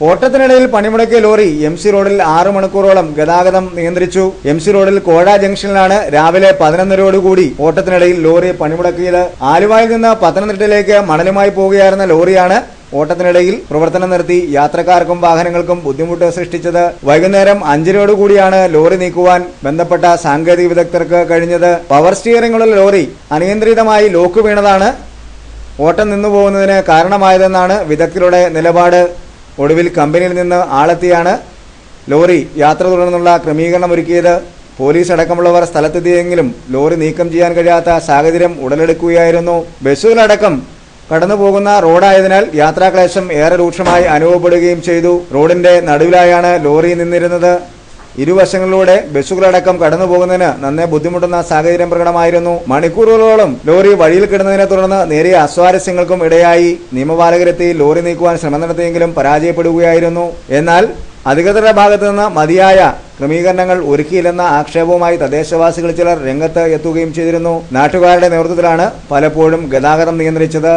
ഓട്ടത്തിനിടയിൽ പണിമുടക്കിയ lorry M C റോഡിൽ 6 മണിക്കൂറോളം ഗതാഗതം നിയന്ത്രിച്ചു. എം സി റോഡിൽ കോഴ ജംഗ്ഷനിലാണ് രാവിലെ 11:30 ഓട്ടത്തിനിടയിൽ ലോറി പണിമുടക്കിയത്. ആലുവയിൽ നിന്ന് പത്തനംതിട്ടയിലേക്ക് മണലുമായി പോവുകയായിരുന്ന ലോറിയാണ് ഓട്ടത്തിനിടയിൽ പ്രവർത്തനം നിർത്തി യാത്രക്കാർക്കും വാഹനങ്ങൾക്കും ബുദ്ധിമുട്ട് സൃഷ്ടിച്ചത്. വൈകുന്നേരം 5:00 ലോറി നീക്കുവാൻ ബന്ധപ്പെട്ട സാങ്കേതിക വിദഗ്ധർക്ക് കഴിഞ്ഞത്. പവർ സ്റ്റിയറിംഗുള്ള ലോറി അനിയന്ത്രിതമായി ലോക്ക് വീണതാണ് ഓട്ടം നിന്നുപോകുന്നതിന് കാരണമായതെന്നാണ് വിദഗ്ധരുടെ നിലപാട്. ഒടുവിൽ കമ്പനിയിൽ നിന്ന് ആളെത്തിയാണ് ലോറി യാത്ര തുടർന്നുള്ള ക്രമീകരണം ഒരുക്കിയത്. പോലീസ് അടക്കമുള്ളവർ സ്ഥലത്തെത്തിയെങ്കിലും ലോറി നീക്കം ചെയ്യാൻ കഴിയാത്ത സാഹചര്യം ഉടലെടുക്കുകയായിരുന്നു. ബസ്സുകളടക്കം കടന്നുപോകുന്ന റോഡായതിനാൽ യാത്രാക്ലേശം ഏറെ രൂക്ഷമായി അനുഭവപ്പെടുകയും ചെയ്തു. റോഡിന്റെ നടുവിലായാണ് ലോറി നിന്നിരുന്നത്. ഇരുവശങ്ങളിലൂടെ ബസ്സുകളടക്കം കടന്നുപോകുന്നതിന് നന്നേ ബുദ്ധിമുട്ടുന്ന സാഹചര്യം പ്രകടമായിരുന്നു. മണിക്കൂറുകളോളം ലോറി വഴിയിൽ കിടന്നതിനെ തുടർന്ന് നേരിയ അസ്വാരസ്യങ്ങൾക്കും ഇടയായി. നിയമപാലകരെത്തി ലോറി നീക്കുവാൻ ശ്രമം നടത്തിയെങ്കിലും പരാജയപ്പെടുകയായിരുന്നു. എന്നാൽ അധികൃതരുടെ ഭാഗത്തു നിന്ന് മതിയായ ക്രമീകരണങ്ങൾ ഒരുക്കിയില്ലെന്ന ആക്ഷേപവുമായി തദ്ദേശവാസികൾ ചിലർ രംഗത്ത് എത്തുകയും ചെയ്തിരുന്നു. നാട്ടുകാരുടെ നേതൃത്വത്തിലാണ് പലപ്പോഴും ഗതാഗതം നിയന്ത്രിച്ചത്.